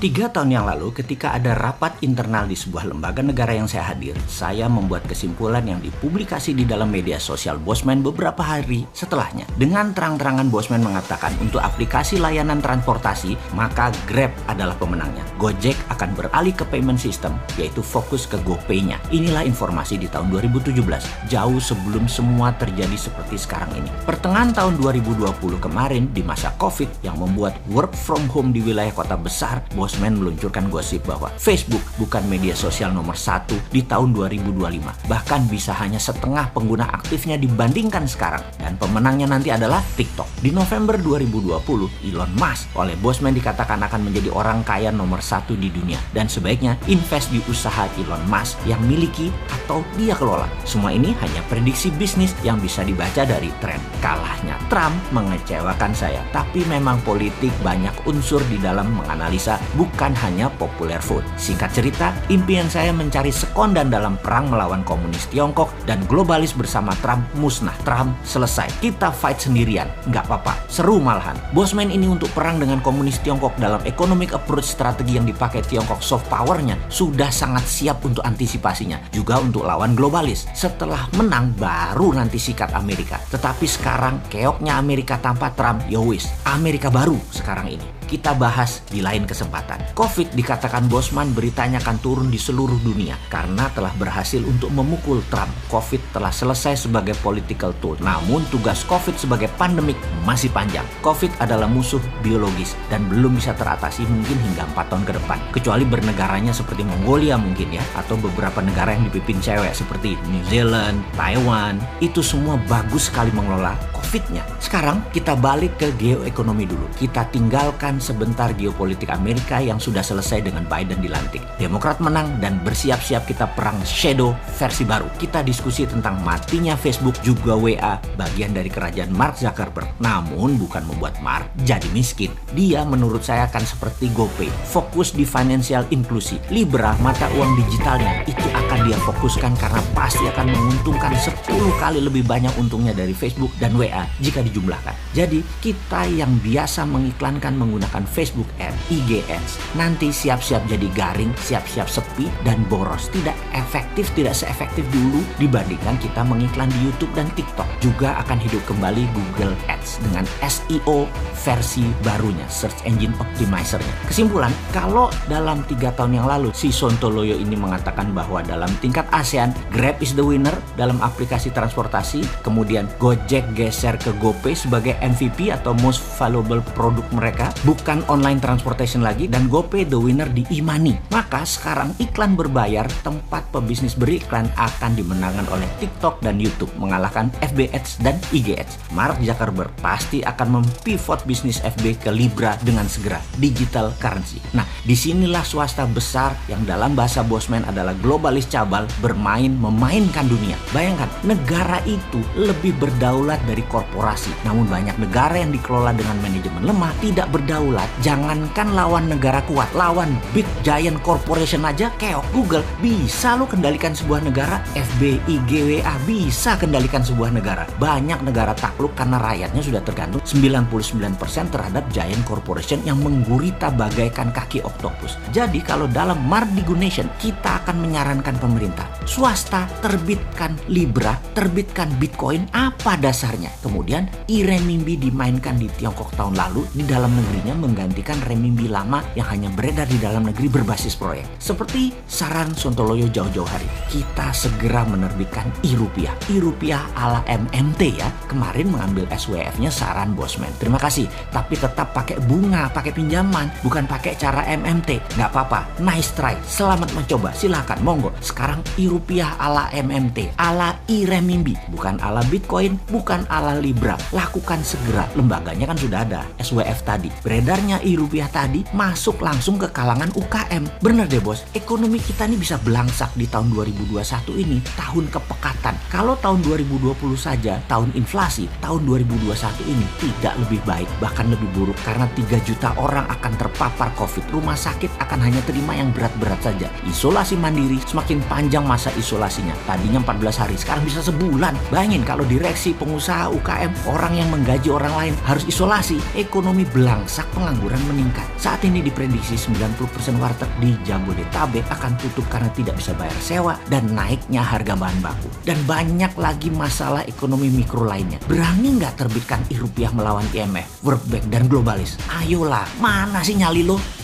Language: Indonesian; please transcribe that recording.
3 tahun yang lalu, ketika ada rapat internal di sebuah lembaga negara yang saya hadir, saya membuat kesimpulan yang dipublikasi di dalam media sosial Bosman beberapa hari setelahnya. Dengan terang-terangan Bosman mengatakan untuk aplikasi layanan transportasi, maka Grab adalah pemenangnya. Gojek akan beralih ke payment system, yaitu fokus ke GoPay-nya. Inilah informasi di tahun 2017, jauh sebelum semua terjadi seperti sekarang ini. Pertengahan tahun 2020 kemarin, di masa COVID yang membuat work from home di wilayah kota besar, Bosman meluncurkan gosip bahwa Facebook bukan media sosial nomor 1 di tahun 2025. Bahkan bisa hanya setengah pengguna aktifnya dibandingkan sekarang. Dan pemenangnya nanti adalah TikTok. Di November 2020, Elon Musk oleh Bosman dikatakan akan menjadi orang kaya nomor 1 di dunia. Dan sebaiknya invest di usaha Elon Musk yang miliki atau dia kelola. Semua ini hanya prediksi bisnis yang bisa dibaca dari tren. Kalahnya Trump mengecewakan saya. Tapi memang politik banyak unsur di dalam menganalisa, bukan hanya popular vote. Singkat cerita, impian saya mencari sekondan dalam perang melawan komunis Tiongkok dan globalis bersama Trump musnah. Trump selesai. Kita fight sendirian. Nggak apa-apa. Seru malahan. Bosman ini untuk perang dengan komunis Tiongkok dalam economic approach strategi yang dipakai Tiongkok soft powernya sudah sangat siap untuk antisipasinya. Juga untuk lawan globalis. Setelah menang, baru nanti sikat Amerika. Tetapi sekarang keoknya Amerika tanpa Trump, yowis. Amerika baru sekarang ini. Kita bahas di lain kesempatan. COVID dikatakan Bosman beritanya akan turun di seluruh dunia karena telah berhasil untuk memukul Trump. COVID telah selesai sebagai political tool. Namun tugas COVID sebagai pandemik masih panjang. COVID adalah musuh biologis dan belum bisa teratasi mungkin hingga 4 tahun ke depan. Kecuali bernegaranya seperti Mongolia mungkin ya, atau beberapa negara yang dipimpin cewek seperti New Zealand, Taiwan. Itu semua bagus sekali mengelola COVID-nya. Sekarang kita balik ke geoekonomi dulu. Kita tinggalkan sebentar geopolitik Amerika yang sudah selesai dengan Biden dilantik. Demokrat menang dan bersiap-siap kita perang shadow versi baru. Kita diskusi tentang matinya Facebook juga WA, bagian dari kerajaan Mark Zuckerberg. Namun bukan membuat Mark jadi miskin. Dia menurut saya akan seperti GoPay, fokus di financial inclusive. Libra, mata uang digitalnya, itu akan dia fokuskan karena pasti akan menguntungkan 10 kali lebih banyak untungnya dari Facebook dan WA jika dijumlahkan. Jadi kita yang biasa mengiklankan menggunakan Facebook Ads, IG Ads, nanti siap-siap jadi garing, siap-siap sepi dan boros. Tidak efektif, tidak seefektif dulu dibandingkan kita mengiklan di YouTube dan TikTok. Juga akan hidup kembali Google Ads dengan SEO versi barunya, Search Engine Optimizer-nya. Kesimpulan, kalau dalam 3 tahun yang lalu si Sontoloyo ini mengatakan bahwa dalam tingkat ASEAN, Grab is the winner dalam aplikasi transportasi, kemudian Gojek geser ke GoPay sebagai MVP atau most valuable produk mereka, bukan online transportation lagi, dan GoPay the winner di e-money. Maka sekarang iklan berbayar, tempat pebisnis beriklan akan dimenangkan oleh TikTok dan YouTube, mengalahkan FB Ads dan IG Ads. Mark Zuckerberg pasti akan mempivot bisnis FB ke Libra dengan segera, digital currency. Nah, disinilah swasta besar yang dalam bahasa Bosman adalah globalis cabal memainkan dunia. Bayangkan, negara itu lebih berdaulat dari korporasi. Namun banyak negara yang dikelola dengan manajemen lemah, tidak berdaulat. Jangankan lawan negara kuat, lawan big giant corporation aja keok. Google bisa lo kendalikan sebuah negara, FB, IG, WA bisa kendalikan sebuah negara. Banyak negara takluk karena rakyatnya sudah tergantung 99% terhadap giant corporation yang menggurita bagaikan kaki oktopus. Jadi kalau dalam Mardigunation kita akan menyarankan pemerintah swasta terbitkan Libra, terbitkan Bitcoin, apa dasarnya? Kemudian e-renminbi dimainkan di Tiongkok tahun lalu, di dalam negerinya menggantikan renminbi lama yang hanya beredar di dalam negeri berbasis proyek. Seperti saran Sontoloyo jauh-jauh hari, kita segera menerbitkan e-rupiah. E-rupiah ala MMT ya. Kemarin mengambil SWF-nya saran Bosman. Terima kasih, tapi tetap pakai bunga, pakai pinjaman, bukan pakai cara MMT. Nggak apa-apa, nice try, selamat mencoba, silahkan, monggo. Sekarang e-rupiah ala MMT, ala e-renminbi, bukan ala Bitcoin, bukan ala Libra. Lakukan segera, lembaganya kan sudah ada, SWF tadi. Beredarnya e-rupiah tadi masuk langsung ke kalangan UKM. Bener deh bos, ekonomi kita ini bisa belangsak di tahun 2021 ini, tahun kepekatan. Kalau tahun 2020 saja, tahun inflasi, tahun 2021 ini tidak lebih baik, bahkan lebih buruk karena 3 juta orang akan terpapar COVID. Rumah sakit akan hanya terima yang berat-berat saja. Isolasi mandiri, semakin panjang masa isolasinya. Tadinya 14 hari, sekarang bisa sebulan. Bayangin kalau direksi, pengusaha, UKM, orang yang menggaji orang lain harus isolasi, ekonomi belangsak, pengangguran meningkat. Saat ini diprediksi 90% warteg di Jabodetabek akan tutup karena tidak bisa bayar sewa dan naiknya harga bahan baku. Dan banyak lagi masalah ekonomi mikro lainnya. Berani nggak terbitkan e-rupiah melawan IMF, World Bank, dan globalis? Ayolah, mana sih nyali lo?